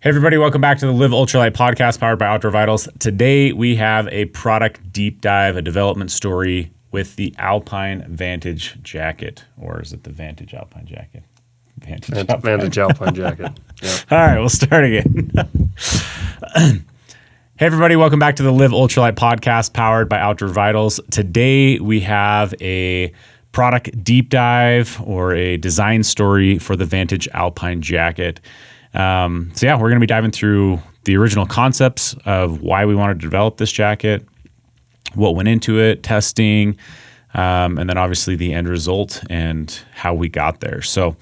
Hey everybody, welcome back to the Live Ultralight podcast powered by Outdoor Vitals. Today we have a product deep dive, a development story with the Alpine Vantage jacket. Or is it the Vantage Alpine jacket? Vantage Alpine jacket. Yep. All right, we'll start again. Hey everybody, welcome back to the Live Ultralight podcast powered by Outdoor Vitals. Today we have a product deep dive or a design story for the Vantage Alpine jacket. We're going to be diving through the original concepts of why we wanted to develop this jacket, what went into it, testing, and then obviously the end result and how we got there. So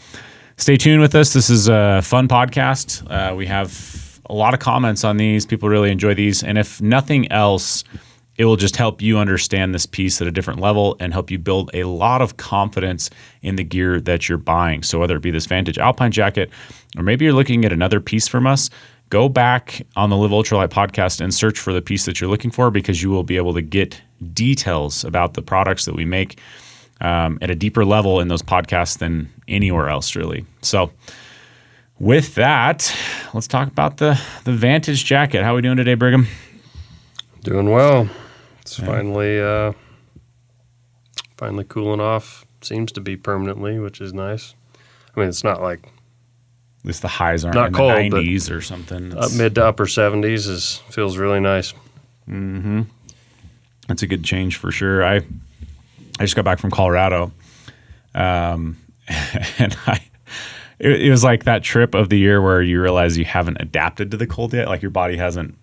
stay tuned with us. This is a fun podcast. We have a lot of comments on these. People really enjoy these. And if nothing else, it will just help you understand this piece at a different level and help you build a lot of confidence in the gear that you're buying. So whether it be this Vantage Alpine jacket, or maybe you're looking at another piece from us, go back on the Live Ultralight podcast and search for the piece that you're looking for, because you will be able to get details about the products that we make at a deeper level in those podcasts than anywhere else, really. So with that, let's talk about the Vantage jacket. How are we doing today, Brigham? Doing well. It's finally cooling off. Seems to be permanently, which is nice. I mean, it's not like at least the highs aren't not in cold, the 90s or something. Mid to upper 70s feels really nice. Mm-hmm. That's a good change for sure. I just got back from Colorado, and it was like that trip of the year where you realize you haven't adapted to the cold yet. Like your body hasn't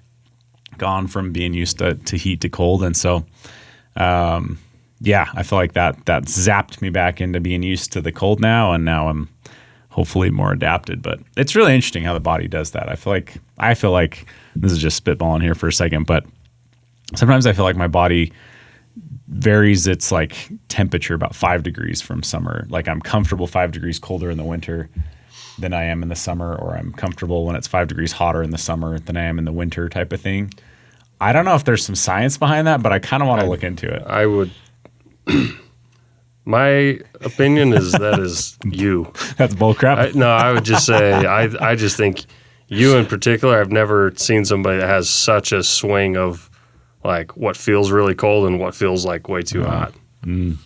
gone from being used to heat to cold. And so, I feel like that zapped me back into being used to the cold now. And now I'm hopefully more adapted, but it's really interesting how the body does that. I feel like this is just spitballing here for a second, but sometimes I feel like my body varies its like temperature about 5 degrees from summer. Like I'm comfortable 5 degrees colder in the winter than I am in the summer, or I'm comfortable when it's 5 degrees hotter in the summer than I am in the winter type of thing. I don't know if there's some science behind that, but I kind of want to look into it. I would. My opinion is that is you. That's bullcrap. I would just say I just think you in particular. I've never seen somebody that has such a swing of like what feels really cold and what feels like way too hot. Mm.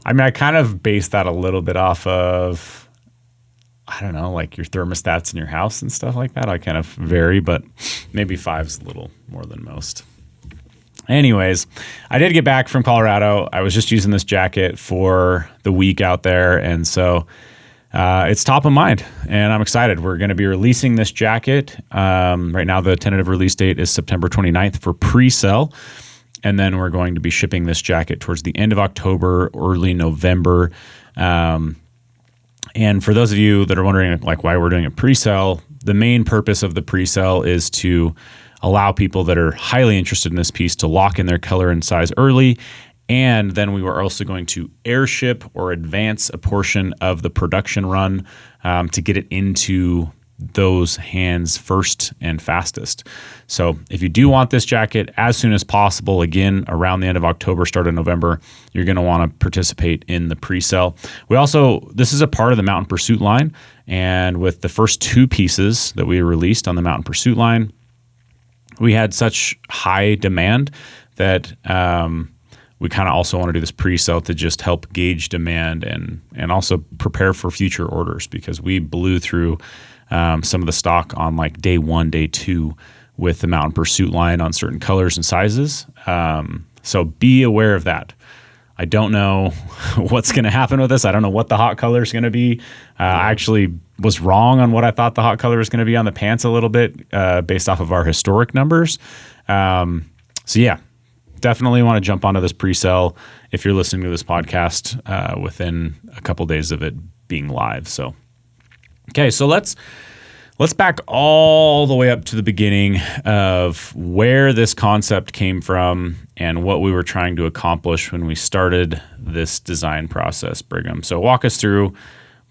I mean, I kind of base that a little bit off of, I don't know, like your thermostats in your house and stuff like that. I kind of vary, but maybe 5's a little more than most. Anyways, I did get back from Colorado. I was just using this jacket for the week out there, and so it's top of mind, and I'm excited. We're going to be releasing this jacket. Right now, the tentative release date is September 29th for pre-sale, and then we're going to be shipping this jacket towards the end of October, early November. And for those of you that are wondering like why we're doing a pre-sale, the main purpose of the pre-sale is to allow people that are highly interested in this piece to lock in their color and size early. And then we were also going to airship or advance a portion of the production run to get it into those hands first and fastest. So if you do want this jacket as soon as possible, again, around the end of October, start of November, you're going to want to participate in the pre-sale. This is a part of the Mountain Pursuit line. And with the first 2 pieces that we released on the Mountain Pursuit line, we had such high demand that we kind of also want to do this pre-sale to just help gauge demand and also prepare for future orders, because we blew through some of the stock on like day 1, day 2 with the Mountain Pursuit line on certain colors and sizes. So be aware of that. I don't know what's going to happen with this. I don't know what the hot color is going to be. I actually was wrong on what I thought the hot color was going to be on the pants a little bit based off of our historic numbers. Definitely want to jump onto this pre-sale if you're listening to this podcast within a couple days of it being live. So let's back all the way up to the beginning of where this concept came from and what we were trying to accomplish when we started this design process, Brigham. So walk us through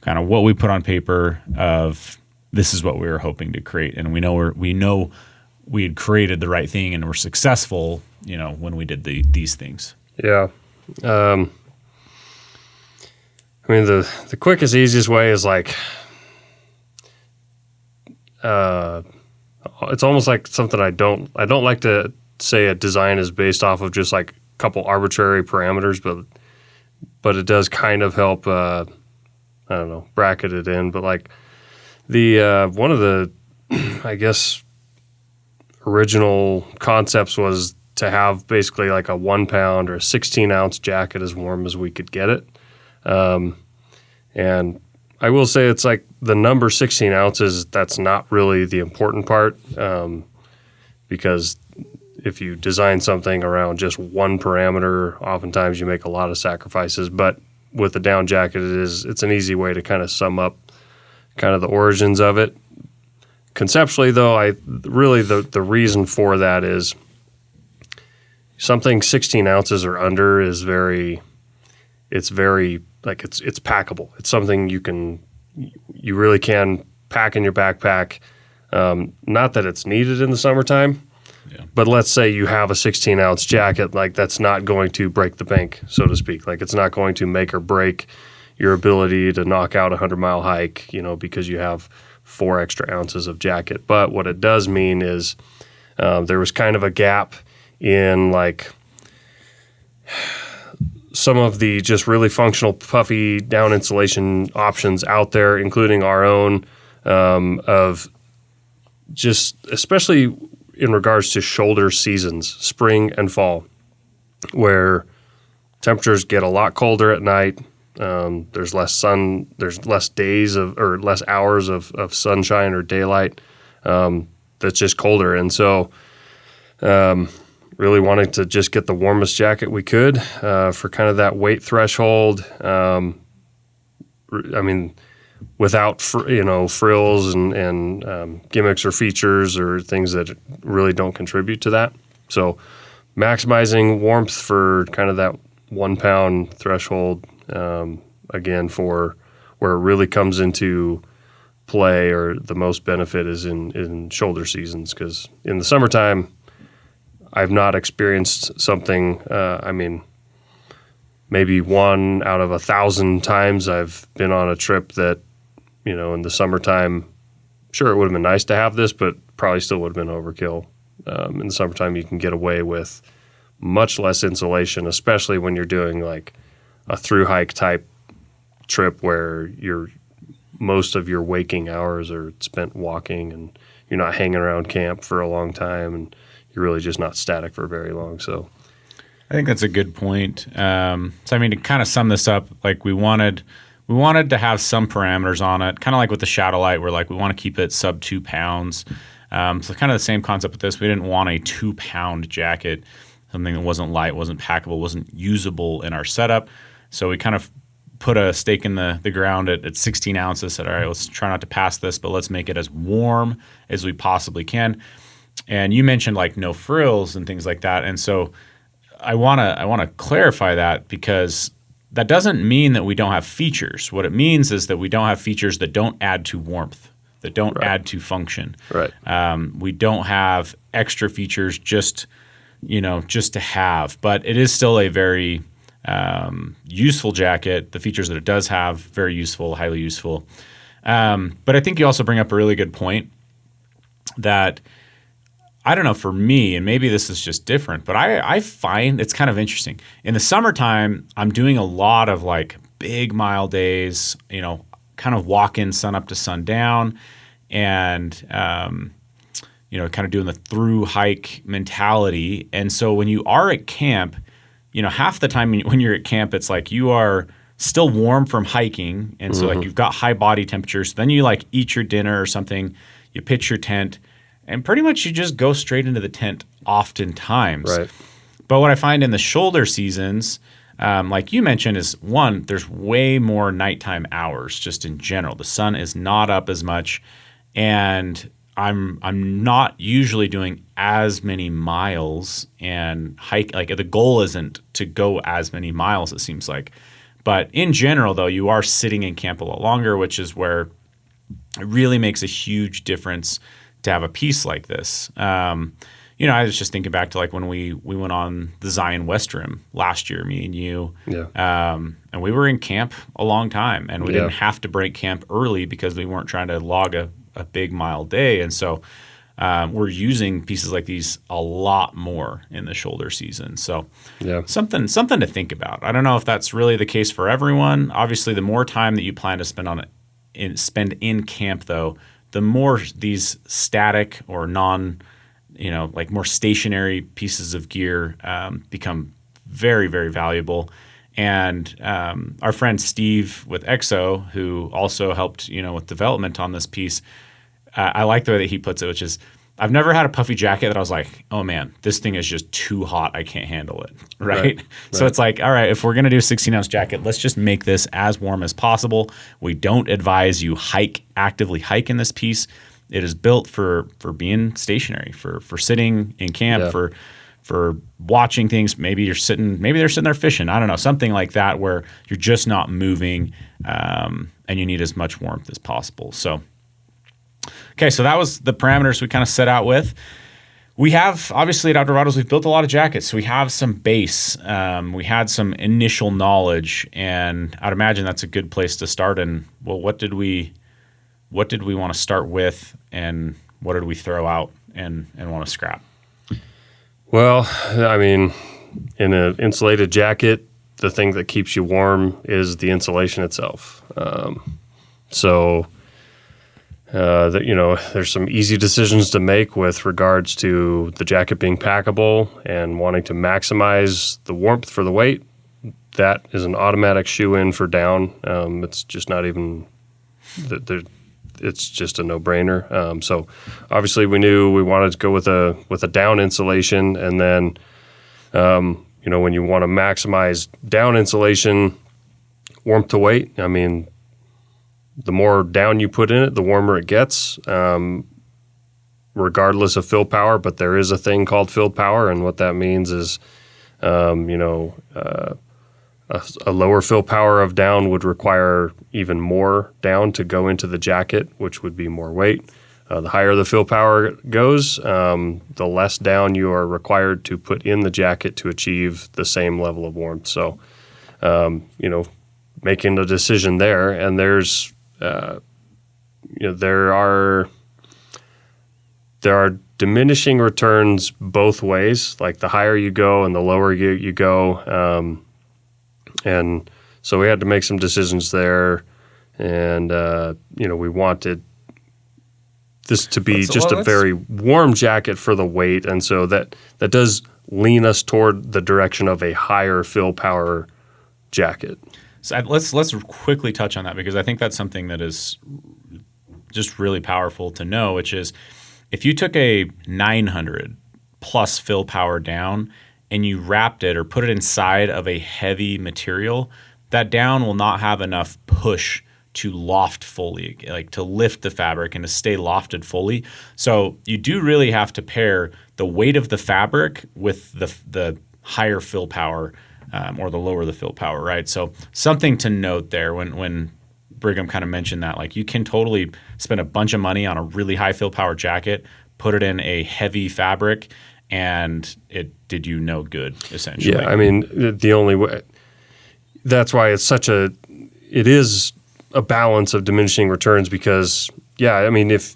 kind of what we put on paper of this is what we were hoping to create. And we know we had created the right thing and were successful, when we did these things. Yeah. I mean, the quickest, easiest way is like it's almost like something I don't like to say a design is based off of just like a couple arbitrary parameters, but it does kind of help, I don't know, bracket it in. But like the one of the, I guess, original concepts was to have basically like a 1 pound or a 16-ounce jacket as warm as we could get it. And I will say it's like the number 16 ounces, that's not really the important part, because if you design something around just one parameter, oftentimes you make a lot of sacrifices. But with the down jacket, it's an easy way to kind of sum up kind of the origins of it. Conceptually, though, the reason for that is something 16 ounces or under is very like it's packable. It's something you really can pack in your backpack. Not that it's needed in the summertime, but let's say you have a 16-ounce jacket, like that's not going to break the bank, so to speak. Like it's not going to make or break your ability to knock out a 100-mile hike, because you have 4 extra ounces of jacket. But what it does mean is there was kind of a gap in like some of the just really functional puffy down insulation options out there, including our own, of just especially in regards to shoulder seasons, spring and fall, where temperatures get a lot colder at night. There's less sun, there's less days or less hours of sunshine or daylight. That's just colder. And so, really wanting to just get the warmest jacket we could for kind of that weight threshold. I mean, without frills and gimmicks or features or things that really don't contribute to that. So maximizing warmth for kind of that 1 pound threshold, again, for where it really comes into play or the most benefit is in shoulder seasons, because in the summertime, I've not experienced something, maybe 1 out of 1,000 times I've been on a trip that, in the summertime, sure, it would have been nice to have this, but probably still would have been overkill. In the summertime, you can get away with much less insulation, especially when you're doing like a through hike type trip where most of your waking hours are spent walking and you're not hanging around camp for a long time and you're really just not static for very long. So I think that's a good point. To kind of sum this up, like we wanted to have some parameters on it, kind of like with the shadow light, where like we want to keep it sub 2 pounds. So kind of the same concept with this. We didn't want a 2-pound jacket, something that wasn't light, wasn't packable, wasn't usable in our setup. So we kind of put a stake in the ground at 16 ounces, said, all right, let's try not to pass this, but let's make it as warm as we possibly can. And you mentioned like no frills and things like that. And so I want to clarify that, because that doesn't mean that we don't have features. What it means is that we don't have features that don't add to warmth, that don't add to function. Right. We don't have extra features just to have, but it is still a very useful jacket. The features that it does have, very useful, highly useful. But I think you also bring up a really good point that, I don't know, for me, and maybe this is just different, but I find it's kind of interesting. In the summertime, I'm doing a lot of like big mile days, kind of walk in sun up to sundown, and kind of doing the through hike mentality. And so when you are at camp, half the time when you're at camp, it's like you are still warm from hiking, and so like you've got high body temperatures. Then you like eat your dinner or something, you pitch your tent, and pretty much you just go straight into the tent oftentimes. Right. But what I find in the shoulder seasons, like you mentioned, is one, there's way more nighttime hours just in general. The sun is not up as much, and I'm not usually doing as many miles and hike. Like the goal isn't to go as many miles, it seems like. But in general, though, you are sitting in camp a lot longer, which is where it really makes a huge difference to have a piece like this. I was just thinking back to like when we went on the Zion West Rim last year, me and you, and we were in camp a long time, and we didn't have to break camp early because we weren't trying to log a big mile day. And so we're using pieces like these a lot more in the shoulder season. So something to think about. I don't know if that's really the case for everyone. Obviously, the more time that you plan to spend in camp, though, the more these static or like more stationary pieces of gear become very, very valuable. And our friend Steve with EXO, who also helped, with development on this piece, I like the way that he puts it, which is, I've never had a puffy jacket that I was like, oh man, this thing is just too hot. I can't handle it. Right? So it's like, all right, if we're going to do a 16-ounce jacket, let's just make this as warm as possible. We don't advise you actively hike in this piece. It is built for being stationary, for sitting in camp, for watching things. Maybe they're sitting there fishing. I don't know, something like that where you're just not moving and you need as much warmth as possible. So, okay, so that was the parameters we kind of set out with. We have, obviously at Outdoor Vitals, we've built a lot of jackets. So we have some base. We had some initial knowledge, and I'd imagine that's a good place to start. And well, what did we want to start with, and what did we throw out and want to scrap? Well, I mean, in an insulated jacket, the thing that keeps you warm is the insulation itself. There's some easy decisions to make with regards to the jacket being packable and wanting to maximize the warmth for the weight. That is an automatic shoe-in for down. It's just not even it's just a no-brainer. So obviously we knew we wanted to go with a down insulation, and then when you want to maximize down insulation, warmth to weight, I mean, the more down you put in it, the warmer it gets, regardless of fill power. But there is a thing called fill power, and what that means is, a lower fill power of down would require even more down to go into the jacket, which would be more weight. The higher the fill power goes, the less down you are required to put in the jacket to achieve the same level of warmth. So, making a decision there, and there are diminishing returns both ways. Like the higher you go and the lower you go. And so we had to make some decisions there, and we wanted this to be a very warm jacket for the weight, and so that does lean us toward the direction of a higher fill power jacket. So let's quickly touch on that, because I think that's something that is just really powerful to know, which is if you took a 900 plus fill power down and you wrapped it or put it inside of a heavy material, that down will not have enough push to loft fully, like to lift the fabric and to stay lofted fully. So you do really have to pair the weight of the fabric with the higher fill power or the lower the fill power, right? So something to note there when Brigham kind of mentioned that, like you can totally spend a bunch of money on a really high fill power jacket, put it in a heavy fabric, and it did you no good, essentially. Yeah, I mean, the only way, that's why it is a balance of diminishing returns, because, yeah, I mean, if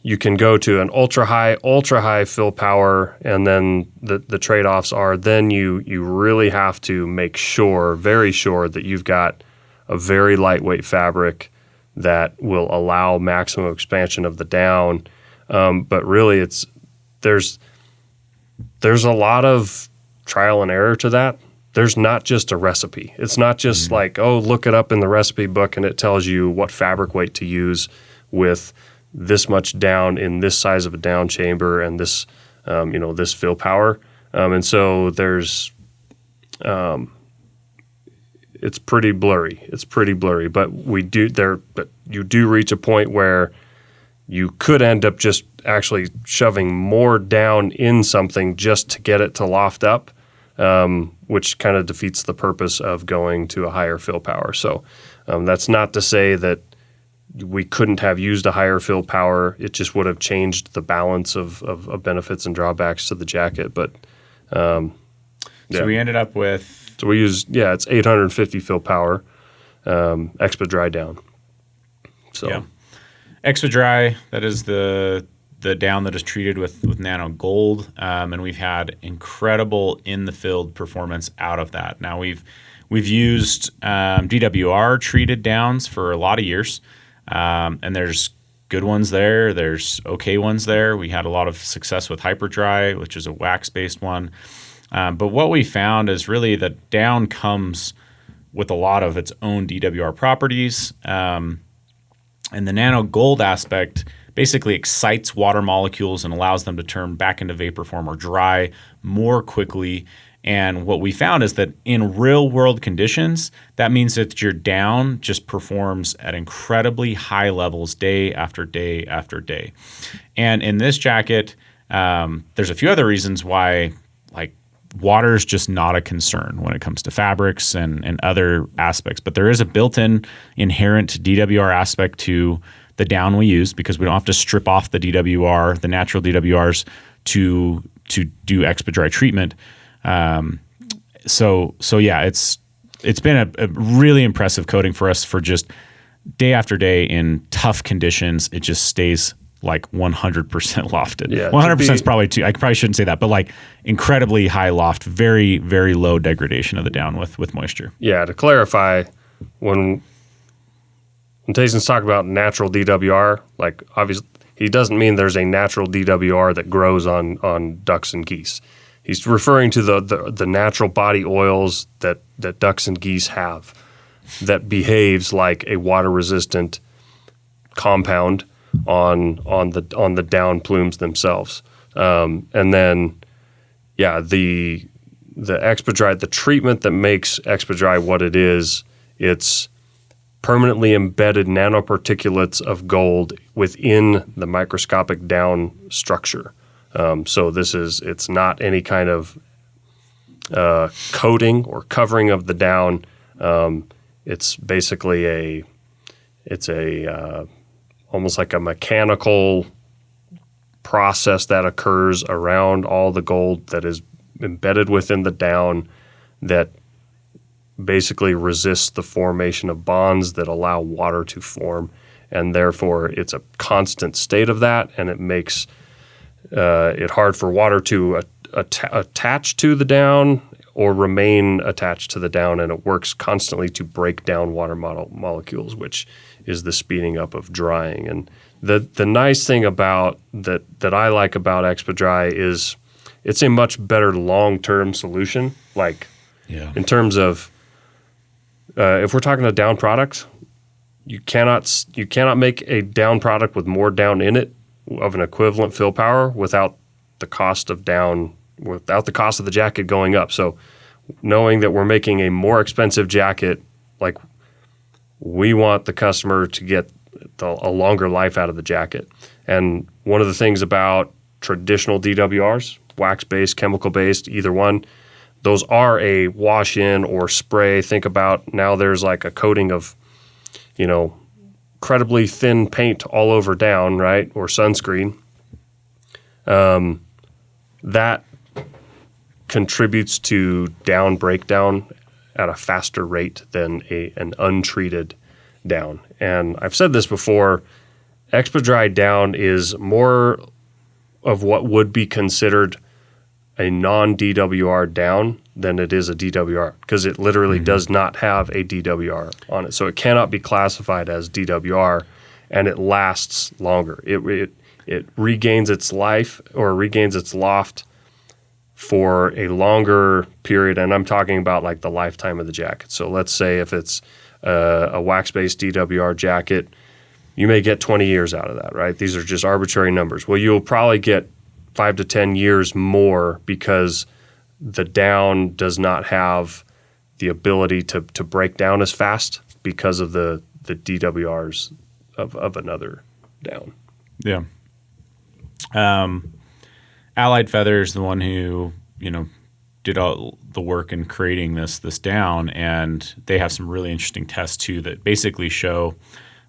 you can go to an ultra high fill power, and then the trade-offs are then you really have to make very sure that you've got a very lightweight fabric that will allow maximum expansion of the down. But really there's a lot of trial and error to that. There's not just a recipe. It's not just like, oh, look it up in the recipe book and it tells you what fabric weight to use with this much down in this size of a down chamber and this, this fill power. And so there's, it's pretty blurry. But you do reach a point where you could end up just actually shoving more down in something just to get it to loft up, which kind of defeats the purpose of going to a higher fill power. So that's not to say that we couldn't have used a higher fill power. It just would have changed the balance of benefits and drawbacks to the jacket. But so we ended up with... So we used, it's 850 fill power, Expa dry down. So yeah. Expa dry, that is the the down that is treated with nano gold, and we've had incredible in the field performance out of that. Now we've used DWR treated downs for a lot of years, and there's good ones there. There's okay ones there. We had a lot of success with Hyperdry, which is a wax-based one. But what we found is really that down comes with a lot of its own DWR properties. And the nano gold aspect basically excites water molecules and allows them to turn back into vapor form or dry more quickly. And what we found is that in real world conditions, that means that your down just performs at incredibly high levels day after day after day. And in this jacket, there's a few other reasons why, like, water is just not a concern when it comes to fabrics and other aspects. But there is a built-in inherent DWR aspect to the down we use, because we don't have to strip off the DWR, the natural DWRs, to do Expedry treatment. So yeah, it's been a really impressive coating for us for just day after day in tough conditions. It just stays like 100% lofted. Yeah, 100% is probably too, I probably shouldn't say that, but like incredibly high loft, very, very low degradation of the down with moisture. Yeah. To clarify, when Tayson's talking about natural DWR, like obviously he doesn't mean there's a natural DWR that grows on ducks and geese. He's referring to the natural body oils that ducks and geese have that behaves like a water-resistant compound on the down plumes themselves. And then, yeah, the Expedry, the treatment that makes Expedry what it is, it's permanently embedded nanoparticulates of gold within the microscopic down structure. So it's not any kind of coating or covering of the down. It's basically almost like a mechanical process that occurs around all the gold that is embedded within the down that basically resists the formation of bonds that allow water to form. And therefore, it's a constant state of that, and it makes it hard for water to attach to the down or remain attached to the down, and it works constantly to break down water molecules, which is the speeding up of drying. And the nice thing about that I like about Expedry is it's a much better long-term solution. Like, in terms of if we're talking a down product, you cannot make a down product with more down in it of an equivalent fill power without the cost of the jacket going up. So knowing that we're making a more expensive jacket, like, we want the customer to get a longer life out of the jacket. And one of the things about traditional DWRs, wax-based, chemical-based, either one, those are a wash-in or spray. Think about now there's like a coating of, incredibly thin paint all over down, right, or sunscreen. That contributes to down breakdown at a faster rate than an untreated down. And I've said this before, Expedry down is more of what would be considered a non-DWR down than it is a DWR, because it literally does not have a DWR on it. So it cannot be classified as DWR, and it lasts longer. It regains its life or regains its loft for a longer period, and I'm talking about like the lifetime of the jacket. So let's say if it's a wax-based DWR jacket, you may get 20 years out of that, right? These are just arbitrary numbers. Well, you'll probably get 5 to 10 years more because the down does not have the ability to break down as fast because of the DWRs of another down. Yeah. Allied Feathers, the one who, did all the work in creating this down, and they have some really interesting tests too that basically show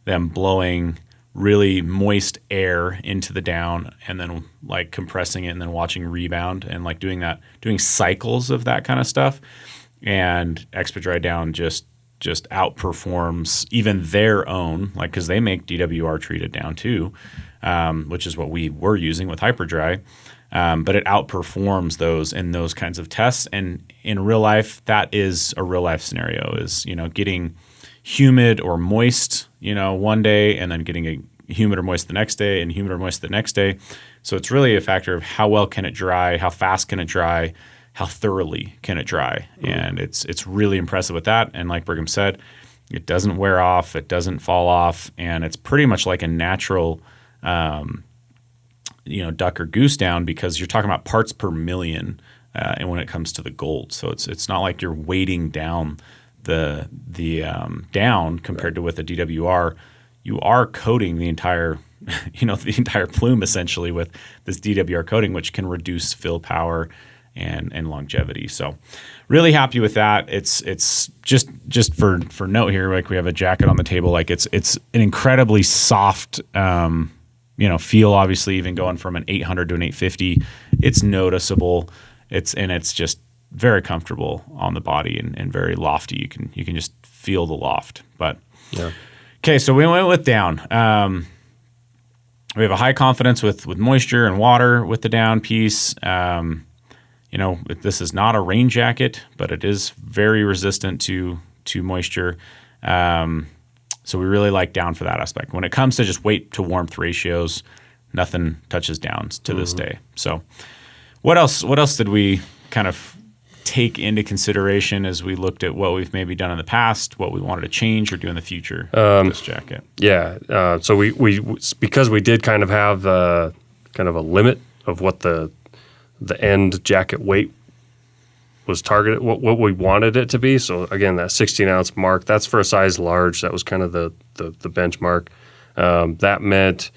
them blowing really moist air into the down and then like compressing it and then watching rebound and like doing cycles of that kind of stuff. And Expedry down just outperforms even their own, like, because they make DWR treated down too. which is what we were using with Hyperdry. But it outperforms those in those kinds of tests. And in real life, that is a real life scenario, is, getting humid or moist, one day, and then getting a humid or moist the next day and humid or moist the next day. So it's really a factor of how well can it dry, how fast can it dry, how thoroughly can it dry. And it's really impressive with that. And like Brigham said, it doesn't wear off, it doesn't fall off, and it's pretty much like a natural duck or goose down, because you're talking about parts per million and when it comes to the gold. So it's not like you're weighting down the down compared to with a DWR. You are coating the entire the entire plume essentially with this DWR coating, which can reduce fill power and longevity. So really happy with that. It's just for note here, like we have a jacket on the table, like it's an incredibly soft feel. Obviously, even going from an 800 to an 850, it's noticeable. It's just very comfortable on the body and very lofty. You can just feel the loft. But yeah. Okay, so we went with down. We have a high confidence with moisture and water with the down piece. This is not a rain jacket, but it is very resistant to moisture. So we really like down for that aspect. When it comes to just weight to warmth ratios, nothing touches downs to this day. So what else did we kind of take into consideration as we looked at what we've maybe done in the past, what we wanted to change or do in the future with this jacket? Yeah. So we because we did kind of have kind of a limit of what the end jacket weight was targeted, what we wanted it to be. So again, that 16-ounce mark, that's for a size large. That was kind of the benchmark. That meant,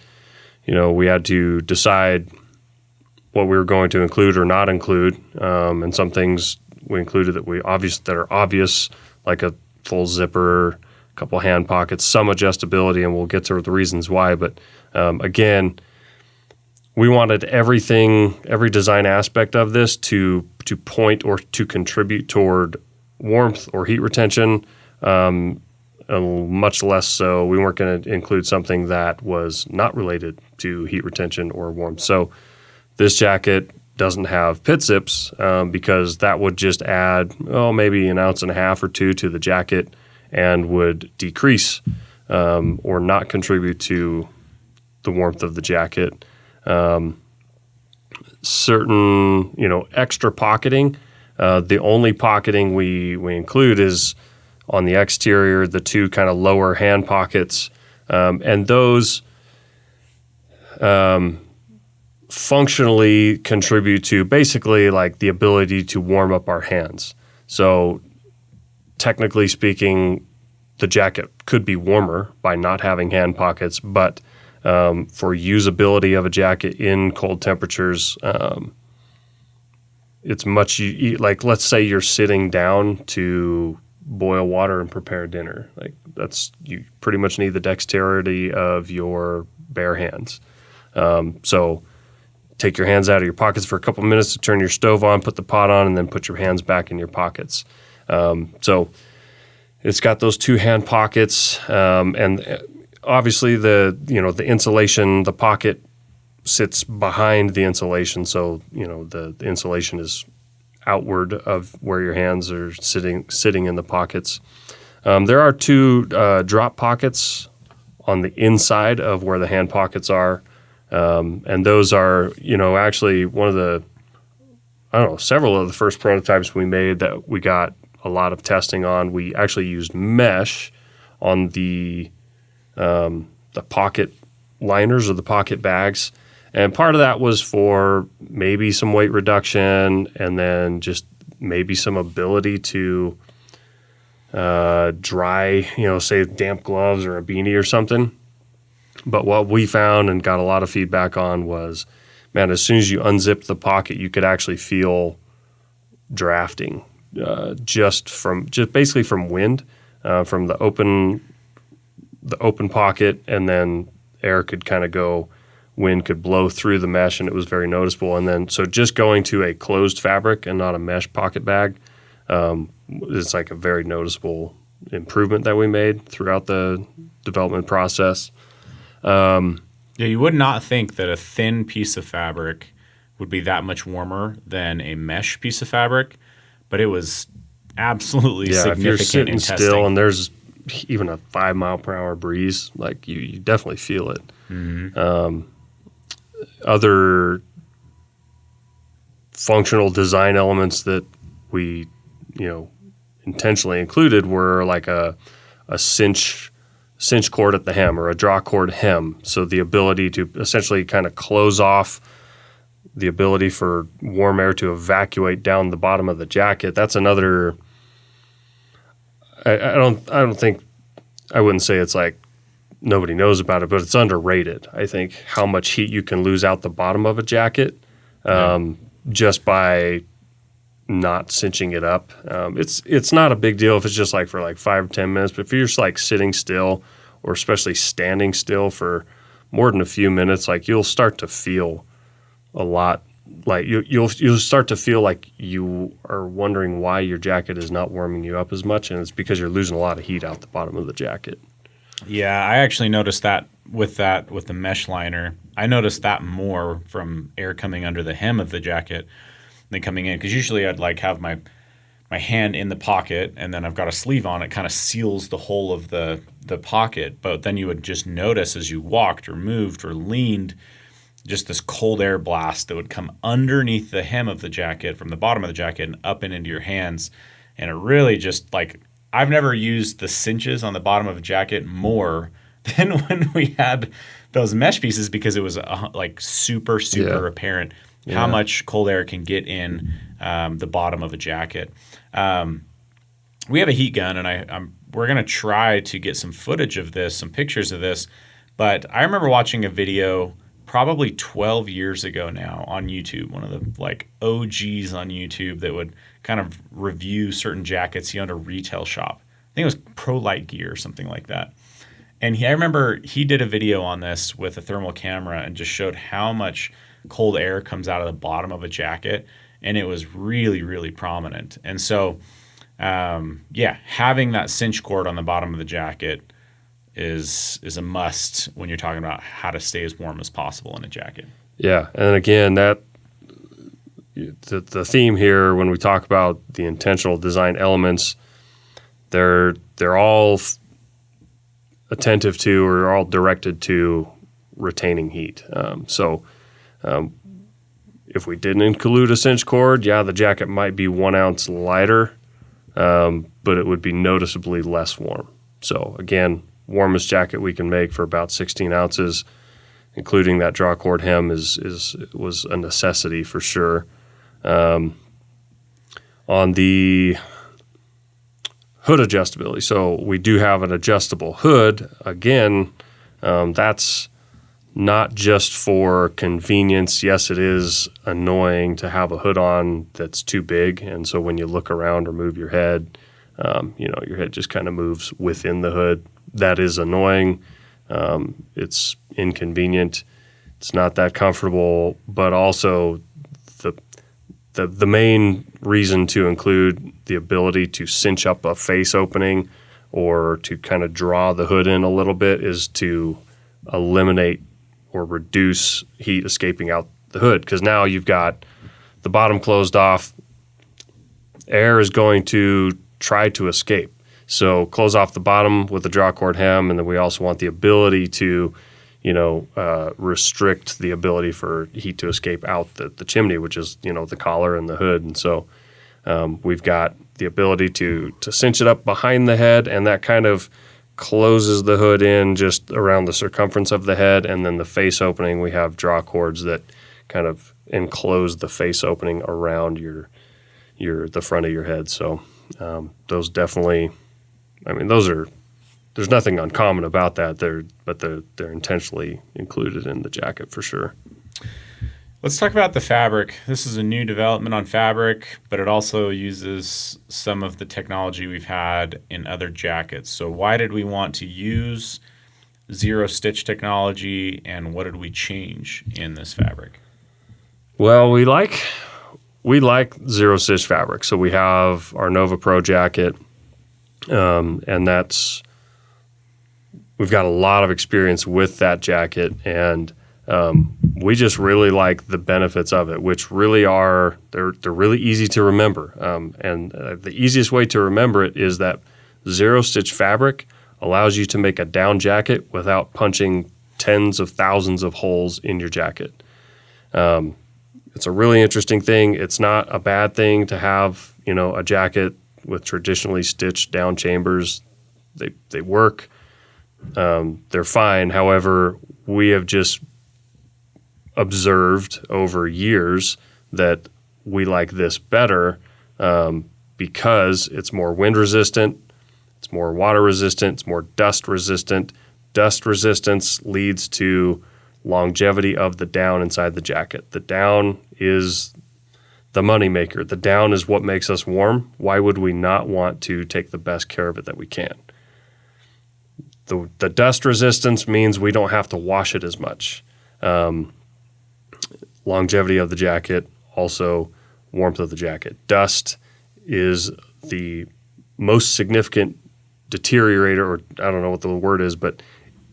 we had to decide what we were going to include or not include. And some things we included that are obvious, like a full zipper, a couple hand pockets, some adjustability, and we'll get to the reasons why. But again, we wanted every design aspect of this to point or to contribute toward warmth or heat retention, much less so. We weren't going to include something that was not related to heat retention or warmth. So this jacket doesn't have pit zips because that would just add, maybe an ounce and a half or two to the jacket and would decrease or not contribute to the warmth of the jacket. Certain, extra pocketing. The only pocketing we include is on the exterior, the two kind of lower hand pockets, and those functionally contribute to basically like the ability to warm up our hands. So technically speaking, the jacket could be warmer by not having hand pockets, but for usability of a jacket in cold temperatures, it's much like, let's say you're sitting down to boil water and prepare dinner. Like you pretty much need the dexterity of your bare hands. So take your hands out of your pockets for a couple minutes to turn your stove on, put the pot on, and then put your hands back in your pockets. So it's got those two hand pockets, and obviously the insulation, the pocket sits behind the insulation, so the insulation is outward of where your hands are sitting in the pockets. There are two drop pockets on the inside of where the hand pockets are, and those are actually one of the several of the first prototypes we made that we got a lot of testing on. We actually used mesh on the pocket liners or the pocket bags. And part of that was for maybe some weight reduction and then just maybe some ability to dry, say damp gloves or a beanie or something. But what we found and got a lot of feedback on was, man, as soon as you unzipped the pocket, you could actually feel drafting just basically from wind, from the open pocket, and then air could kind of go, wind could blow through the mesh, and it was very noticeable. And then, so just going to a closed fabric and not a mesh pocket bag, it's like a very noticeable improvement that we made throughout the development process. Yeah, you would not think that a thin piece of fabric would be that much warmer than a mesh piece of fabric, but it was absolutely Yeah, if you're significant sitting in still testing. and there's even a 5 mile per hour breeze, like you definitely feel it. Other functional design elements that we, intentionally included were like a cinch cord at the hem or a draw cord hem. So the ability to essentially kind of close off the ability for warm air to evacuate down the bottom of the jacket. That's another. I wouldn't say it's like nobody knows about it, but it's underrated. I think how much heat you can lose out the bottom of a jacket just by not cinching it up. It's not a big deal if it's just like for like 5 or 10 minutes, but if you're just like sitting still or especially standing still for more than a few minutes, like you'll start to feel a lot. Like you'll start to feel like you are wondering why your jacket is not warming you up as much, and it's because you're losing a lot of heat out the bottom of the jacket. Yeah, I actually noticed that with the mesh liner. I noticed that more from air coming under the hem of the jacket than coming in, because usually I'd like have my hand in the pocket and then I've got a sleeve on. It kind of seals the whole of the pocket, but then you would just notice as you walked or moved or leaned, just this cold air blast that would come underneath the hem of the jacket from the bottom of the jacket and up and into your hands. And it really just like, I've never used the cinches on the bottom of a jacket more than when we had those mesh pieces, because it was like super apparent how much cold air can get in the bottom of a jacket. We have a heat gun, and we're going to try to get some footage of this, some pictures of this. But I remember watching a video probably 12 years ago now on YouTube, one of the like OGs on YouTube that would kind of review certain jackets. He owned a retail shop. I think it was Pro Light Gear or something like that. And I remember he did a video on this with a thermal camera and just showed how much cold air comes out of the bottom of a jacket. And it was really, really prominent. And so, having that cinch cord on the bottom of the jacket is a must when you're talking about how to stay as warm as possible in a jacket. Yeah, and again, that the theme here when we talk about the intentional design elements, they're all attentive to or all directed to retaining heat. If we didn't include a cinch cord, the jacket might be 1 ounce lighter, but it would be noticeably less warm. So again, warmest jacket we can make for about 16 ounces, including that draw cord hem was a necessity for sure. On the hood adjustability, so we do have an adjustable hood. Again, that's not just for convenience. Yes, it is annoying to have a hood on that's too big, and so when you look around or move your head, your head just kind of moves within the hood. That is annoying. It's inconvenient. It's not that comfortable, but also the main reason to include the ability to cinch up a face opening or to kind of draw the hood in a little bit is to eliminate or reduce heat escaping out the hood, because now you've got the bottom closed off. Air is going to try to escape. So close off the bottom with the draw cord hem, and then we also want the ability to, restrict the ability for heat to escape out the chimney, which is, the collar and the hood. And so we've got the ability to cinch it up behind the head, and that kind of closes the hood in just around the circumference of the head. And then the face opening, we have draw cords that kind of enclose the face opening around the front of your head. So those definitely, there's nothing uncommon about that. They're intentionally included in the jacket for sure. Let's talk about the fabric. This is a new development on fabric, but it also uses some of the technology we've had in other jackets. So why did we want to use zero stitch technology, and what did we change in this fabric? Well, we like zero stitch fabric. So we have our Nova Pro jacket, and that's we've got a lot of experience with that jacket, and we just really like the benefits of it, which really are they're really easy to remember. And the easiest way to remember it is that zero stitch fabric allows you to make a down jacket without punching tens of thousands of holes in your jacket. It's a really interesting thing. It's not a bad thing to have, a jacket with traditionally stitched down chambers. They work. They're fine. However, we have just observed over years that we like this better because it's more wind resistant, it's more water resistant, it's more dust resistant. Dust resistance leads to longevity of the down inside the jacket. The down is the moneymaker. The down is what makes us warm. Why would we not want to take the best care of it that we can? The dust resistance means we don't have to wash it as much. Longevity of the jacket, also warmth of the jacket. Dust is the most significant deteriorator, or I don't know what the word is, but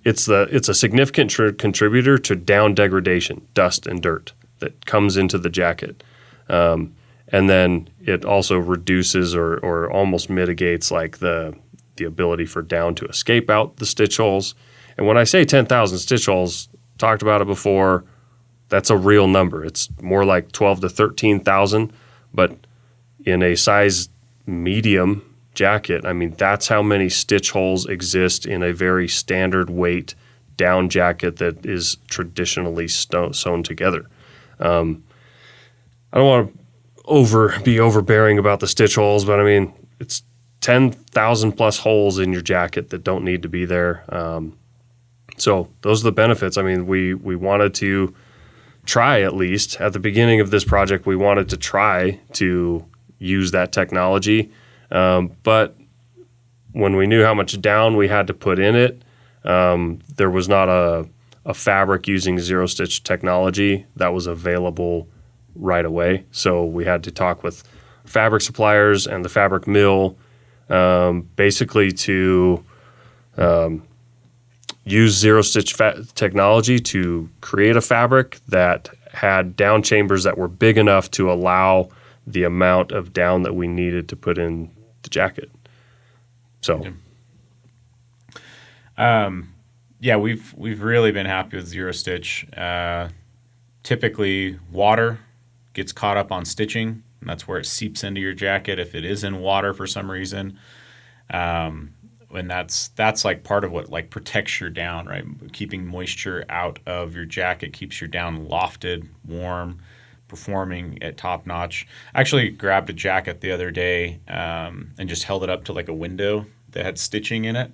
it's a significant contributor to down degradation, dust and dirt that comes into the jacket. And then it also reduces or almost mitigates like the ability for down to escape out the stitch holes. And when I say 10,000 stitch holes, talked about it before, that's a real number. It's more like 12 to 13,000, but in a size medium jacket, I mean, that's how many stitch holes exist in a very standard weight down jacket that is traditionally sewn together. I don't want to be overbearing about the stitch holes, but I mean, it's 10,000 plus holes in your jacket that don't need to be there. So those are the benefits. I mean, we wanted to try, at least at the beginning of this project, we wanted to try to use that technology. But when we knew how much down we had to put in it, there was not a fabric using zero stitch technology that was available right away. So we had to talk with fabric suppliers and the fabric mill, basically to use zero stitch technology to create a fabric that had down chambers that were big enough to allow the amount of down that we needed to put in the jacket. So, we've really been happy with zero stitch. Typically, water gets caught up on stitching, and that's where it seeps into your jacket if it is in water for some reason. And that's like part of what like protects your down, right? Keeping moisture out of your jacket keeps your down lofted, warm, performing at top notch. I actually grabbed a jacket the other day and just held it up to like a window that had stitching in it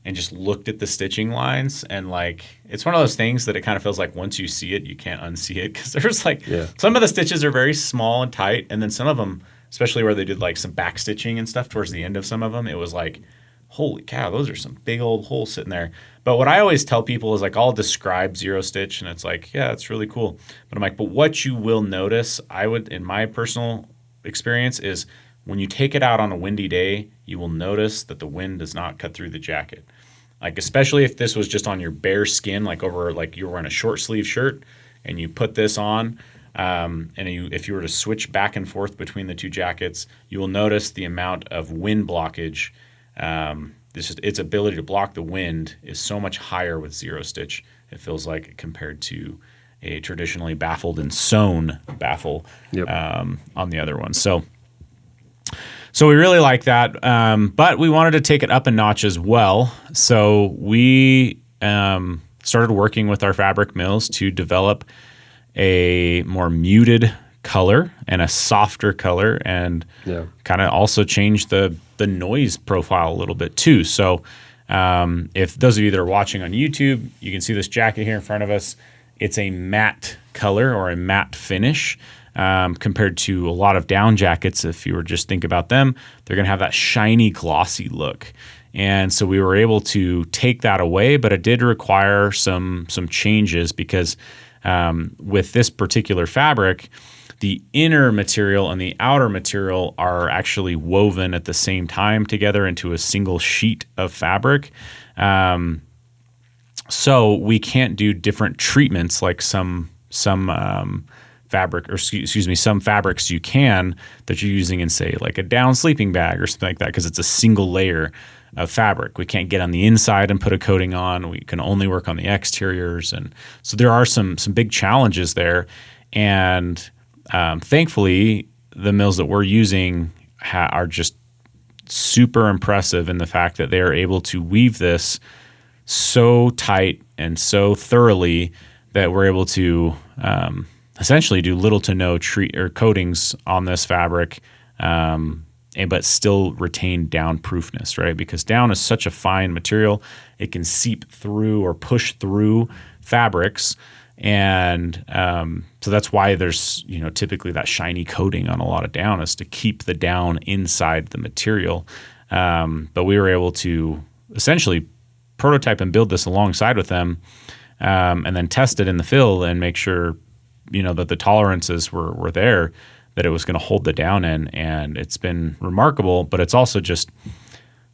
and just looked at the stitching lines, and like it's one of those things that it kind of feels like once you see it, you can't unsee it, because there's like some of the stitches are very small and tight, and then some of them, especially where they did like some back stitching and stuff towards the end of some of them, it was like, holy cow, those are some big old holes sitting there. But what I always tell people is like, I'll describe zero stitch and it's like, yeah, it's really cool. But I'm like, but what you will notice, I would, in my personal experience, is when you take it out on a windy day, you will notice that the wind does not cut through the jacket. Like, especially if this was just on your bare skin, like over, like you're wearing a short sleeve shirt and you put this on, if you were to switch back and forth between the two jackets, you will notice the amount of wind blockage. Its ability to block the wind is so much higher with zero stitch, it feels like, compared to a traditionally baffled and sewn baffle on the other one. So we really like that, but we wanted to take it up a notch as well. So we started working with our fabric mills to develop a more muted color and a softer color, and kind of also change the noise profile a little bit too. So if those of you that are watching on YouTube, you can see this jacket here in front of us. It's a matte color or a matte finish compared to a lot of down jackets. If you were just think about them, they're going to have that shiny, glossy look. And so we were able to take that away, but it did require some changes because with this particular fabric, the inner material and the outer material are actually woven at the same time together into a single sheet of fabric. So we can't do different treatments like some fabric, or excuse me, some fabrics you can that you're using in, say, like a down sleeping bag or something like that, because it's a single layer of fabric. We can't get on the inside and put a coating on. We can only work on the exteriors, and so there are some big challenges there. And thankfully, the mills that we're using are just super impressive in the fact that they are able to weave this so tight and so thoroughly that we're able to essentially do little to no treat or coatings on this fabric, but still retain down proofness, right? Because down is such a fine material, it can seep through or push through fabrics. And so that's why there's, typically that shiny coating on a lot of down, is to keep the down inside the material. But we were able to essentially prototype and build this alongside with them, and then test it in the field and make sure, that the tolerances were there, that it was going to hold the down in. And it's been remarkable, but it's also just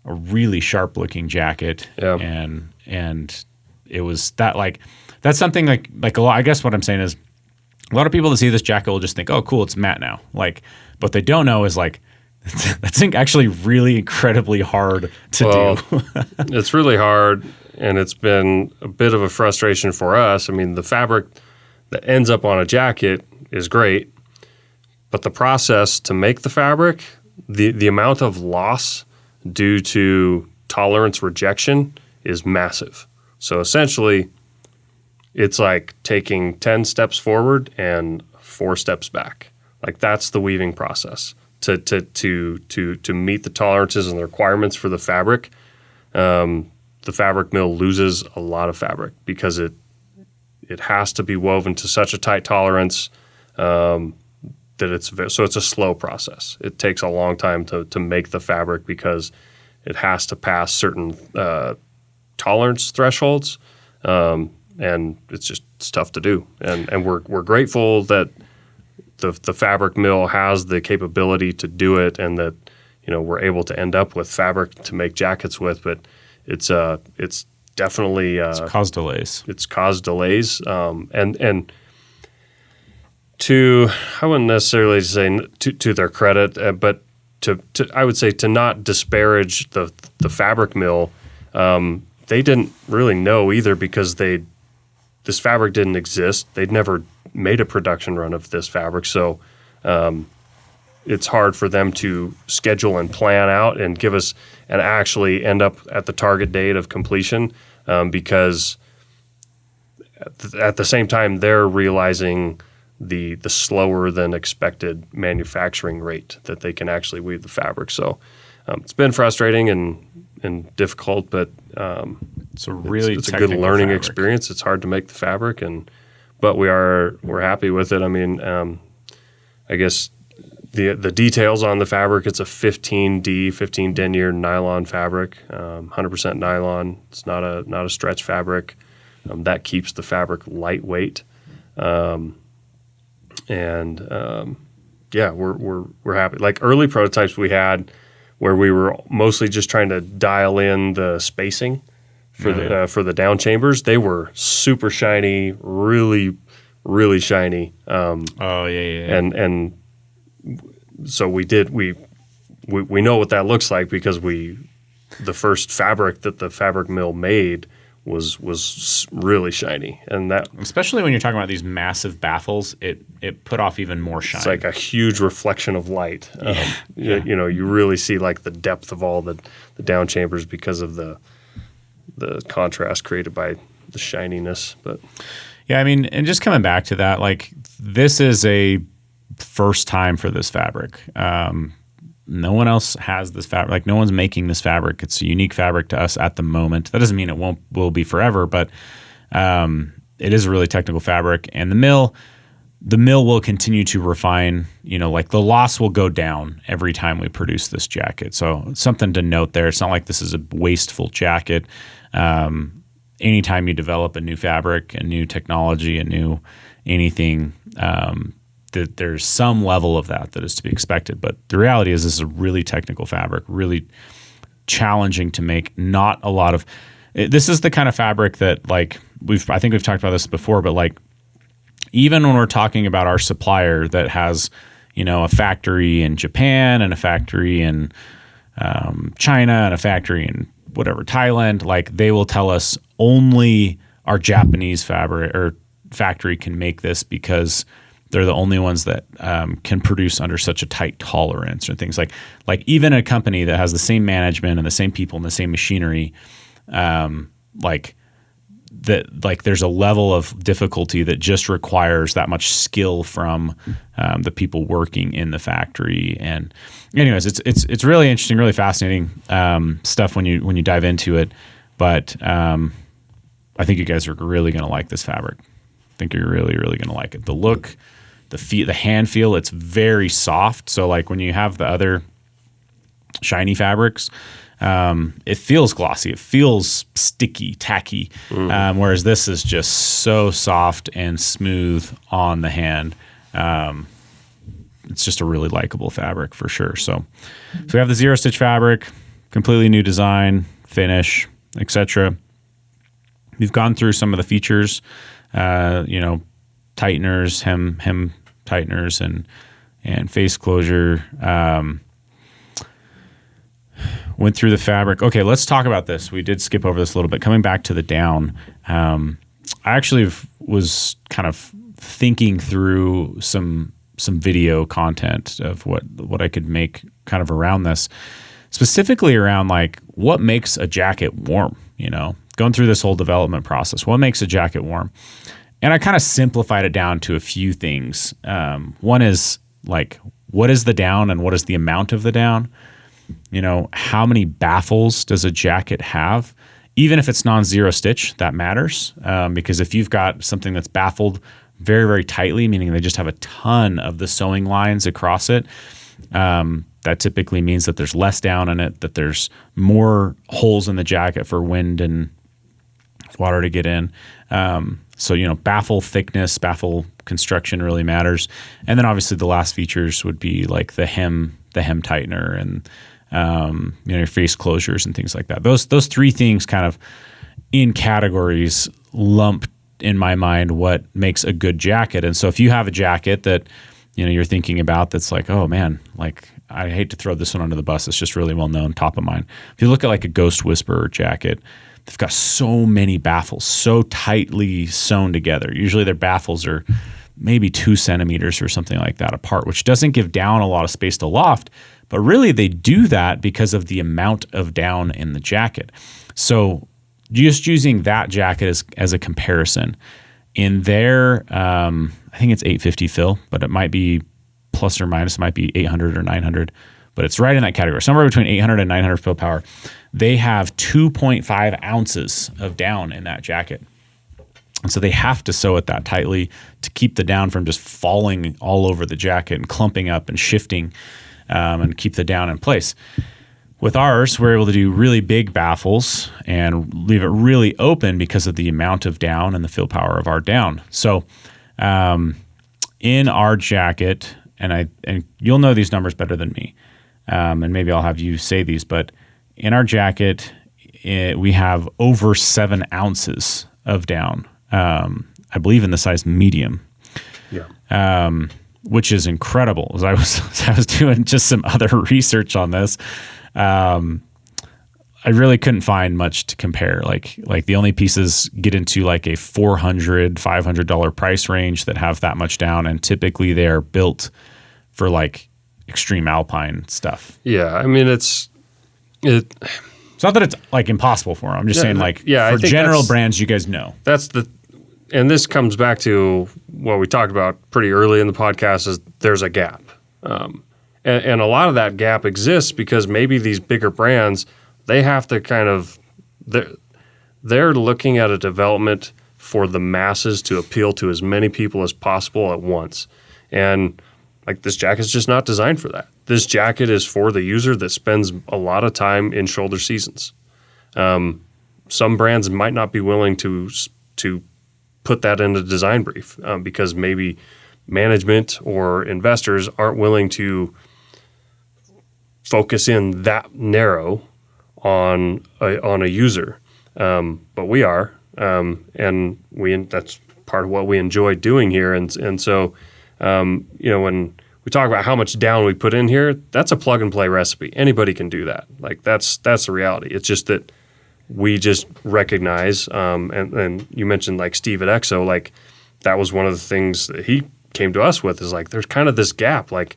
a really sharp looking jacket. Yeah. And it was that, like, that's something like a lot. I guess what I'm saying is, a lot of people that see this jacket will just think, "Oh, cool, it's matte now." Like, what they don't know is, like, that's actually really incredibly hard to do. It's really hard, and it's been a bit of a frustration for us. I mean, the fabric that ends up on a jacket is great, but the process to make the fabric, the amount of loss due to tolerance rejection is massive. So essentially, it's like taking 10 steps forward and 4 steps back. Like, that's the weaving process to meet the tolerances and the requirements for the fabric. The fabric mill loses a lot of fabric because it has to be woven to such a tight tolerance that it's a slow process. It takes a long time to make the fabric because it has to pass certain tolerance thresholds. And it's tough to do. And we're grateful that the fabric mill has the capability to do it, and that we're able to end up with fabric to make jackets with. But it's definitely it's caused delays. It's caused delays, and to, I wouldn't necessarily say to their credit, but I would say to not disparage the fabric mill. They didn't really know either, because this fabric didn't exist. They'd never made a production run of this fabric. So it's hard for them to schedule and plan out and give us and actually end up at the target date of completion, because at the same time, they're realizing the slower than expected manufacturing rate that they can actually weave the fabric. So it's been frustrating and difficult, but it's a really it's a good learning fabric experience. It's hard to make the fabric, but we're happy with it. I mean, I guess the details on the fabric, it's a 15 denier nylon fabric, 100% nylon. It's not a stretch fabric. That keeps the fabric lightweight. Yeah, we're happy. Like, early prototypes we had, where we were mostly just trying to dial in the spacing for the down chambers. They were super shiny, really, really shiny. And so we know what that looks like, because the first fabric that the fabric mill made was really shiny, and that, especially when you're talking about these massive baffles, it put off even more shine. It's like a huge reflection of light. You really see, like, the depth of all the down chambers because of the contrast created by the shininess. But yeah, I mean, and just coming back to that, like, this is a first time for this fabric. No one else has this fabric. Like, no one's making this fabric. It's a unique fabric to us at the moment. That doesn't mean it will be forever, but it is a really technical fabric. And the mill will continue to refine. Like, the loss will go down every time we produce this jacket. So something to note there. It's not like this is a wasteful jacket. Anytime you develop a new fabric, a new technology, a new anything, that there's some level of that is to be expected. But the reality is, this is a really technical fabric, really challenging to make. Not a lot of, this is the kind of fabric that like I think we've talked about this before, but like even when we're talking about our supplier that has, a factory in Japan and a factory in China and a factory in whatever, Thailand, like they will tell us only our Japanese fabric or factory can make this because they're the only ones that can produce under such a tight tolerance and things like even a company that has the same management and the same people and the same machinery, there's a level of difficulty that just requires that much skill from the people working in the factory. And anyways, it's really interesting, really fascinating stuff when you dive into it. But I think you guys are really going to like this fabric. I think you're really, really going to like it. The look, the hand feel, it's very soft. So like when you have the other shiny fabrics, it feels glossy. It feels sticky, tacky. Whereas this is just so soft and smooth on the hand. It's just a really likable fabric for sure. So we have the zero stitch fabric, completely new design, finish, etc. We've gone through some of the features, tighteners, hem tighteners, and face closure. Went through the fabric. Okay, let's talk about this. We did skip over this a little bit. Coming back to the down, I actually was kind of thinking through some video content of what I could make kind of around this, specifically around like what makes a jacket warm. Going through this whole development process, what makes a jacket warm? And I kind of simplified it down to a few things. One is like, what is the down and what is the amount of the down? How many baffles does a jacket have? Even if it's non-zero stitch, that matters because if you've got something that's baffled very, very tightly, meaning they just have a ton of the sewing lines across it, that typically means that there's less down in it, that there's more holes in the jacket for wind and water to get in. So, baffle thickness, baffle construction really matters. And then obviously the last features would be like the hem tightener and your face closures and things like that. Those three things kind of in categories lump in my mind what makes a good jacket. And so if you have a jacket that you're thinking about that's like, oh man, like I hate to throw this one under the bus, it's just really well known, top of mind. If you look at like a Ghost Whisperer jacket, they've got so many baffles, so tightly sewn together. Usually their baffles are maybe 2 centimeters or something like that apart, which doesn't give down a lot of space to loft, but really they do that because of the amount of down in the jacket. So just using that jacket as a comparison, in their, I think it's 850 fill, but it might be plus or minus, it might be 800 or 900, but it's right in that category, somewhere between 800 and 900 fill power. They have 2.5 ounces of down in that jacket. And so they have to sew it that tightly to keep the down from just falling all over the jacket and clumping up and shifting and keep the down in place. With ours, we're able to do really big baffles and leave it really open because of the amount of down and the fill power of our down. So in our jacket, and you'll know these numbers better than me, and maybe I'll have you say these, but in our jacket, we have over 7 ounces of down. I believe in the size medium, which is incredible. As I was doing just some other research on this, I really couldn't find much to compare. Like the only pieces get into like a $400, $500 price range that have that much down, and typically they're built for like extreme Alpine stuff. Yeah, I mean it's not that it's like impossible for them. I'm just saying like for general brands, you guys know. And this comes back to what we talked about pretty early in the podcast is there's a gap. And a lot of that gap exists because maybe these bigger brands, they have to kind of, they're looking at a development for the masses to appeal to as many people as possible at once. And like this jacket's just not designed for that. This jacket is for the user that spends a lot of time in shoulder seasons. Some brands might not be willing to put that in a design brief because maybe management or investors aren't willing to focus in that narrow on a user. but we are, and that's part of what we enjoy doing here. And so, when we talk about how much down we put in here, that's a plug and play recipe. Anybody can do that. Like that's the reality. It's just that we just recognize, and you mentioned like Steve at EXO, like that was one of the things that he came to us with is like, there's kind of this gap. Like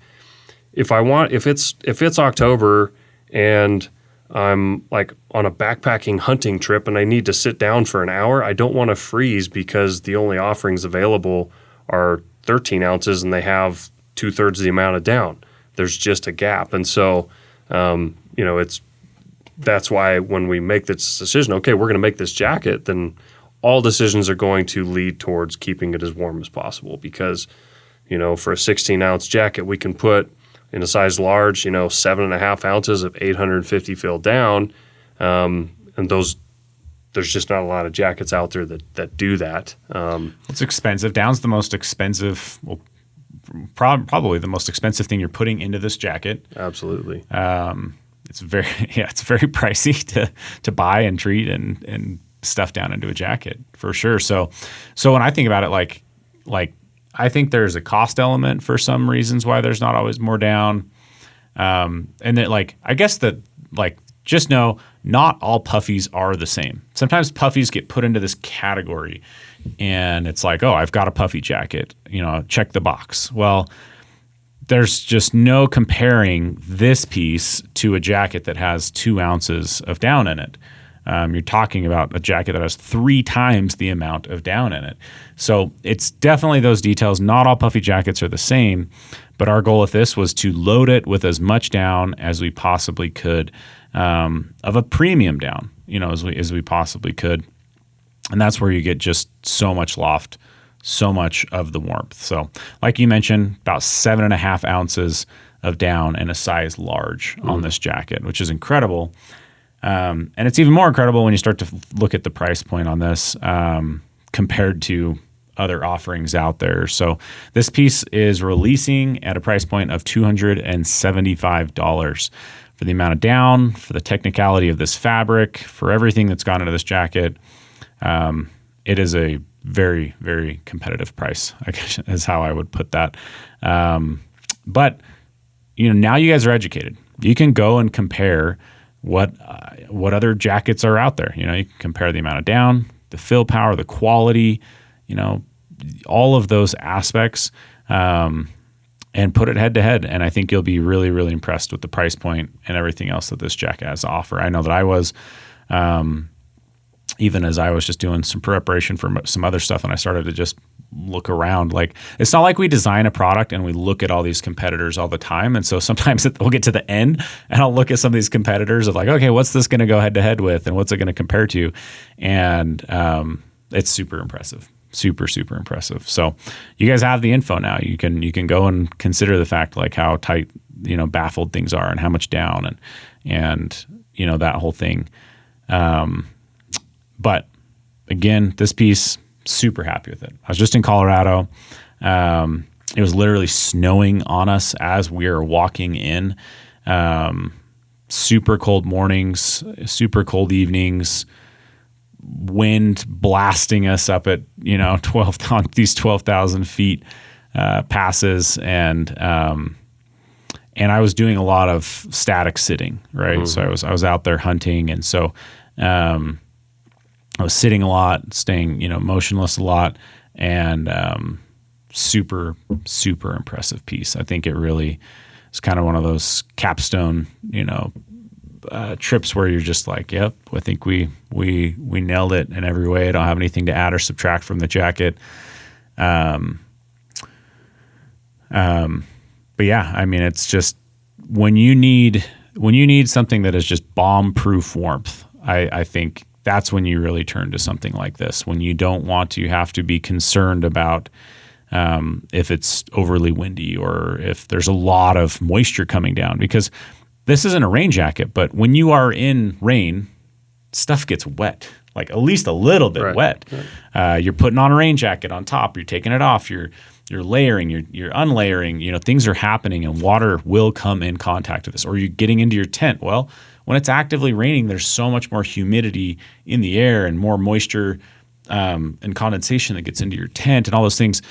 if it's October and I'm like on a backpacking hunting trip and I need to sit down for an hour, I don't want to freeze because the only offerings available are 13 ounces and they have 2/3 the amount of down. There's just a gap. And so, that's why when we make this decision, okay, we're going to make this jacket, then all decisions are going to lead towards keeping it as warm as possible because, for a 16-ounce jacket, we can put in a size large, 7.5 ounces of 850 fill down. And there's just not a lot of jackets out there that do that. It's expensive. Down's the most expensive, probably the most expensive thing you're putting into this jacket. Absolutely. It's very pricey to buy and treat and stuff down into a jacket for sure. So when I think about it, like I think there's a cost element for some reasons why there's not always more down. And that I guess that just know not all puffies are the same. Sometimes puffies get put into this category and it's like, oh, I've got a puffy jacket, check the box. Well, there's just no comparing this piece to a jacket that has 2 ounces of down in it. You're talking about a jacket that has 3 times the amount of down in it. So it's definitely those details. Not all puffy jackets are the same, but our goal with this was to load it with as much down as we possibly could, of a premium down, as we possibly could. And that's where you get just so much loft, so much of the warmth. So like you mentioned, about 7.5 ounces of down in a size large on this jacket, which is incredible. And it's even more incredible when you start to look at the price point on this compared to other offerings out there. So this piece is releasing at a price point of $275 for the amount of down, for the technicality of this fabric, for everything that's gone into this jacket. It is a very, very competitive price, I guess is how I would put that. But now you guys are educated. You can go and compare what other jackets are out there. You can compare the amount of down, the fill power, the quality, all of those aspects, and put it head to head. And I think you'll be really, really impressed with the price point and everything else that this jacket has to offer. I know that I was, even as I was just doing some preparation for some other stuff, and I started to just look around. It's not like we design a product and we look at all these competitors all the time. And so sometimes we'll get to the end and I'll look at some of these competitors of okay, what's this going to go head to head with and what's it going to compare to? And it's super impressive, super, super impressive. So you guys have the info now. You can go and consider the fact how tight, baffled things are and how much down and that whole thing. But again, this piece, super happy with it. I was just in Colorado. It was literally snowing on us as we were walking in. Super cold mornings, super cold evenings, wind blasting us up at 12,000 feet passes, and I was doing a lot of static sitting, right? Mm-hmm. So I was out there hunting, and so I was sitting a lot, staying, motionless a lot, and super, super impressive piece. I think it really is kind of one of those capstone, trips where you're just like, yep, I think we nailed it in every way. I don't have anything to add or subtract from the jacket. But yeah, I mean, it's just when you need something that is just bomb-proof warmth, I think that's when you really turn to something like this. When you don't want to have to be concerned about if it's overly windy or if there's a lot of moisture coming down, because this isn't a rain jacket, but when you are in rain, stuff gets wet, at least a little bit wet. Right. You're putting on a rain jacket on top, you're taking it off, you're you're layering, you're unlayering, things are happening and water will come in contact with this. Or you're getting into your tent. Well, when it's actively raining, there's so much more humidity in the air and more moisture and condensation that gets into your tent and all those things.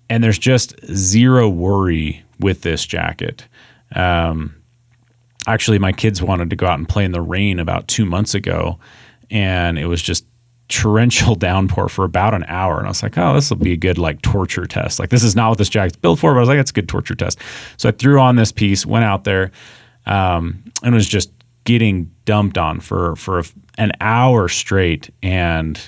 And there's just zero worry with this jacket. Actually, my kids wanted to go out and play in the rain about 2 months ago, and it was just torrential downpour for about an hour. And I was like, oh, this will be a good torture test. This is not what this jacket's built for, but I was like, it's a good torture test. So I threw on this piece, went out there, and was just getting dumped on for an hour straight. And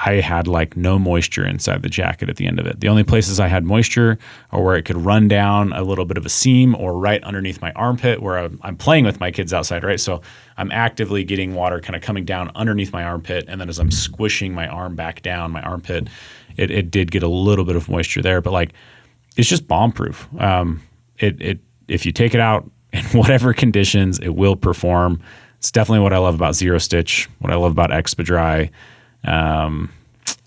I had no moisture inside the jacket at the end of it. The only places I had moisture are where it could run down a little bit of a seam or right underneath my armpit where I'm playing with my kids outside, right? So I'm actively getting water kind of coming down underneath my armpit. And then as I'm squishing my arm back down my armpit, it did get a little bit of moisture there. But it's just bomb proof. If you take it out in whatever conditions, it will perform. It's definitely what I love about Zero Stitch, what I love about Expedry.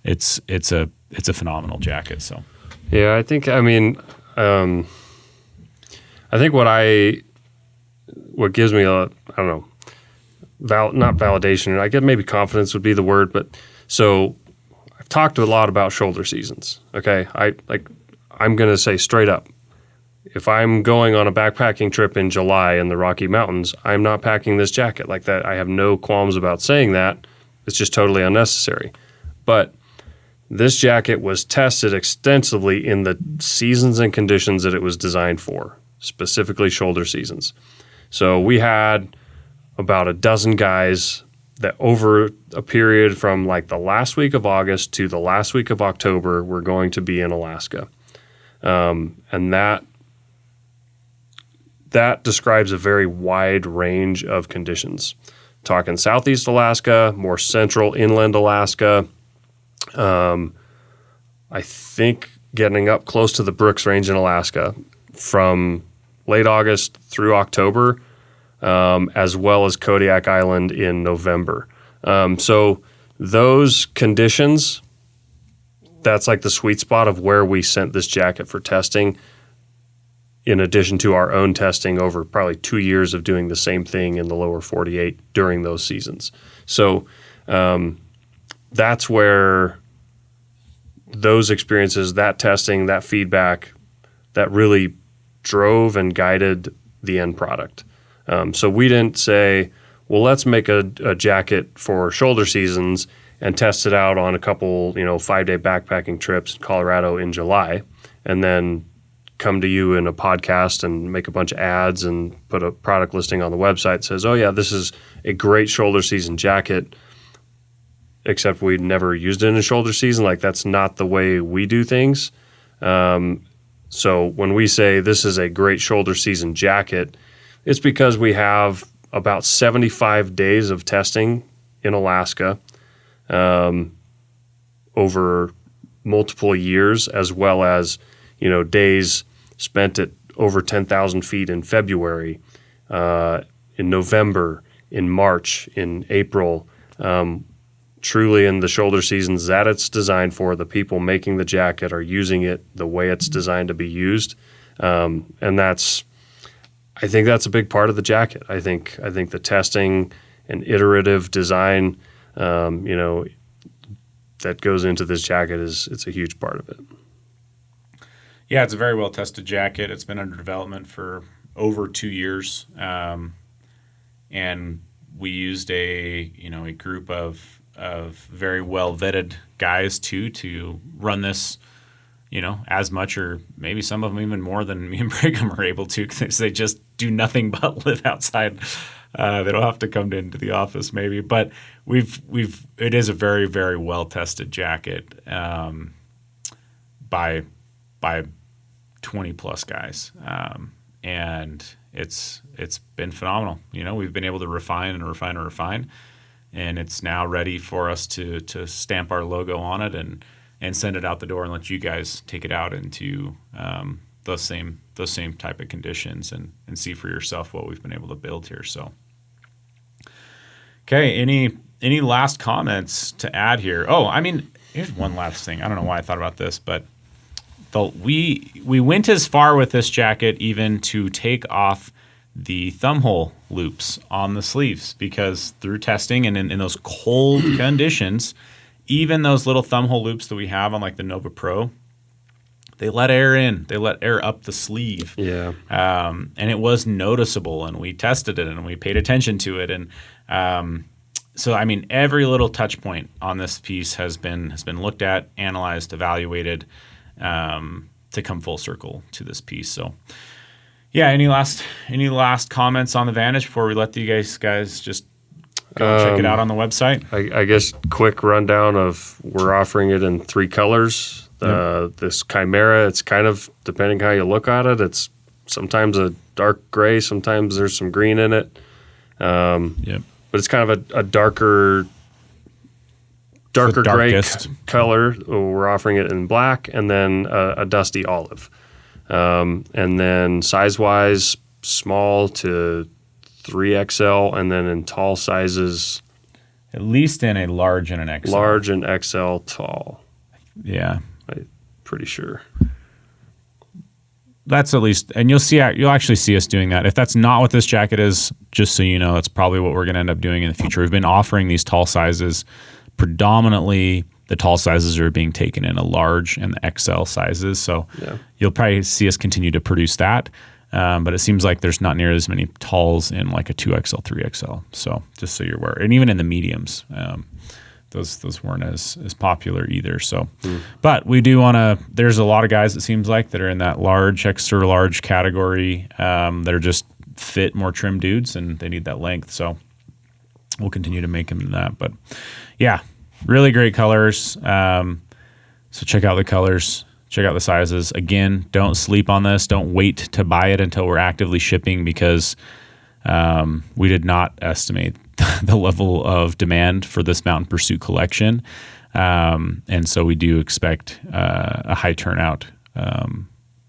It's a phenomenal jacket. So, yeah, I think what gives me not validation. I guess maybe confidence would be the word. But so I've talked a lot about shoulder seasons. Okay, I'm gonna say straight up, if I'm going on a backpacking trip in July in the Rocky Mountains, I'm not packing this jacket like that. I have no qualms about saying that. It's just totally unnecessary. But this jacket was tested extensively in the seasons and conditions that it was designed for, specifically shoulder seasons. So we had about a dozen guys that over a period from the last week of August to the last week of October were going to be in Alaska. And that describes a very wide range of conditions. Talking Southeast Alaska, more central inland Alaska. I think getting up close to the Brooks Range in Alaska from late August through October, as well as Kodiak Island in November. So those conditions, that's the sweet spot of where we sent this jacket for testing, in addition to our own testing over probably 2 years of doing the same thing in the lower 48 during those seasons. So that's where those experiences, that testing, that feedback, that really drove and guided the end product. So we didn't say, well, let's make a jacket for shoulder seasons and test it out on a couple, 5-day backpacking trips in Colorado in July, and then come to you in a podcast and make a bunch of ads and put a product listing on the website that says, oh yeah, this is a great shoulder season jacket, except we'd never used it in a shoulder season. That's not the way we do things. So when we say this is a great shoulder season jacket, it's because we have about 75 days of testing in Alaska over multiple years, as well as days spent at over 10,000 feet in February, in November, in March, in April, truly in the shoulder seasons that it's designed for. The people making the jacket are using it the way it's designed to be used. And I think that's a big part of the jacket. I think the testing and iterative design, that goes into this jacket it's a huge part of it. Yeah, it's a very well-tested jacket. It's been under development for over 2 years. And we used a group of very well-vetted guys to run this, as much or maybe some of them even more than me and Brigham are able to, because they just do nothing but live outside. They don't have to come into the office maybe, but it is a very, very well-tested jacket by 20 plus guys. And it's been phenomenal. We've been able to refine and refine and refine, and it's now ready for us to stamp our logo on it and send it out the door and let you guys take it out into those same type of conditions and see for yourself what we've been able to build here. So, okay, any last comments to add here? Oh, here's one last thing. I don't know why I thought about this, but we went as far with this jacket even to take off the thumb hole loops on the sleeves, because through testing and in those cold conditions, even those little thumb hole loops that we have on like the Nova Pro, they let air in. They let air up the sleeve. Yeah. And it was noticeable, and we tested it and we paid attention to it. And so, I mean, every little touch point on this piece has been looked at, analyzed, evaluated to come full circle to this piece. So, yeah. Any last comments on the Vantage before we let you guys just go check it out on the website? I guess quick rundown of, we're offering it in 3 colors. This Chimera, it's kind of, depending how you look at it, it's sometimes a dark gray, sometimes there's some green in it. But it's kind of a darker gray color. We're offering it in black, and then a dusty olive. And then size-wise, small to 3XL, and then in tall sizes, at least in a large and an XL. Large and XL tall. Yeah. I'm pretty sure. That's at least, and you'll actually see us doing that. If that's not what this jacket is, just so you know, that's probably what we're going to end up doing in the future. We've been offering these tall sizes. Predominantly, the tall sizes are being taken in a large and the XL sizes. So you'll probably see us continue to produce that. But it seems like there's not near as many talls in like a 2XL, 3XL. So just so you're aware. And even in the mediums, those weren't as popular either. So, but we do want to, there's a lot of guys, it seems like, that are in that large, extra large category that are just fit, more trim dudes, and they need that length. So we'll continue to make them in that. But yeah, really great colors. So check out the colors. Check out the sizes. Again, don't sleep on this. Don't wait to buy it until we're actively shipping, because we did not estimate the level of demand for this Mountain Pursuit collection. And so we do expect a high turnout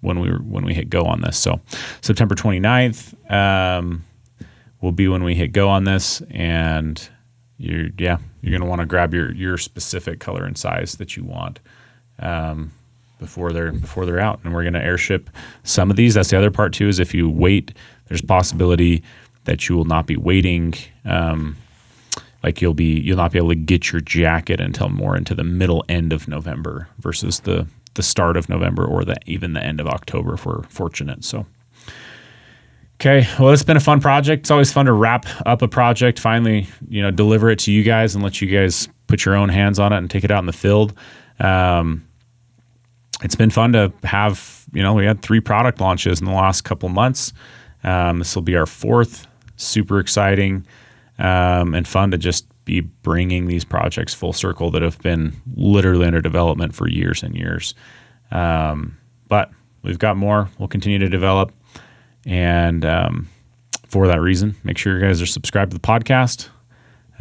when we hit go on this. So September 29th will be when we hit go on this, and you're going to want to grab your specific color and size that you want before they're out. And we're going to airship some of these. That's the other part too, is if you wait, there's a possibility that you will not be waiting. Like you'll not be able to get your jacket until more into the middle end of November versus the start of November, or even the end of October if we're fortunate. So, okay. Well, it's been a fun project. It's always fun to wrap up a project, finally, deliver it to you guys and let you guys put your own hands on it and take it out in the field. It's been fun to have, we had 3 product launches in the last couple months. This will be our 4th. Super exciting and fun to just be bringing these projects full circle that have been literally under development for years and years. But we've got more. We'll continue to develop. And for that reason, make sure you guys are subscribed to the podcast.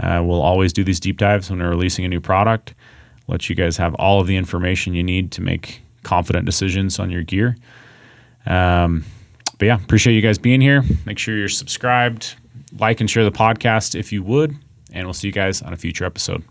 We'll always do these deep dives when we're releasing a new product. Let you guys have all of the information you need to make confident decisions on your gear. But yeah, appreciate you guys being here. Make sure you're subscribed, like and share the podcast if you would, and we'll see you guys on a future episode.